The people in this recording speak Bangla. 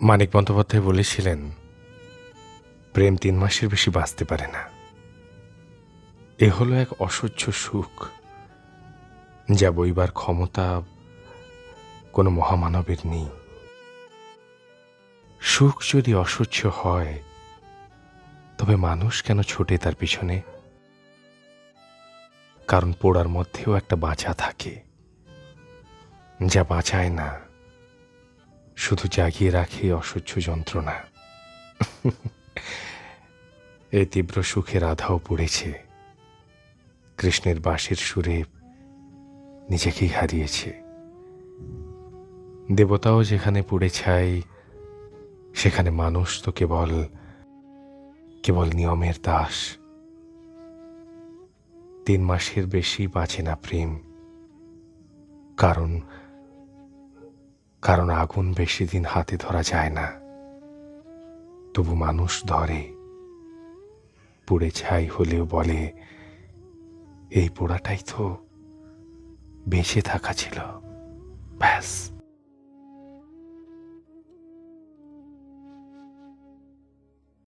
মানিক বন্দ্যোপাধ্যায় বলেছিলেন, প্রেম ৩ মাসের বেশি বাঁচতে পারে না। এ হলো এক অসহ্য সুখ, যা বইবার ক্ষমতা কোনো মহামানবের নেই। সুখ যদি অসহ্য হয়, তবে মানুষ কেন ছোটে তার পিছনে? কারণ পোড়ার মধ্যেও একটা বাঁচা থাকে, যা বাঁচায় না, শুধু জাগিয়ে রাখে অসহ্য যন্ত্রণা। এই তীব্র সুখের আধাও পড়েছে, কৃষ্ণের বাঁশির সুরে নিজেকেই হারিয়েছে। দেবতাও যেখানে পুড়ে ছাই, সেখানে মানুষ তো কেবল নিয়মের দাস। ৩ মাসের বেশি বাঁচে না প্রেম, কারণ আগুন বেশি দিন হাতে ধরা যায় না। তবু মানুষ ধরে, পুড়ে ছাই হলেও বলে, এই পোড়াটাই তো বেঁচে থাকা ছিল। ব্যাস।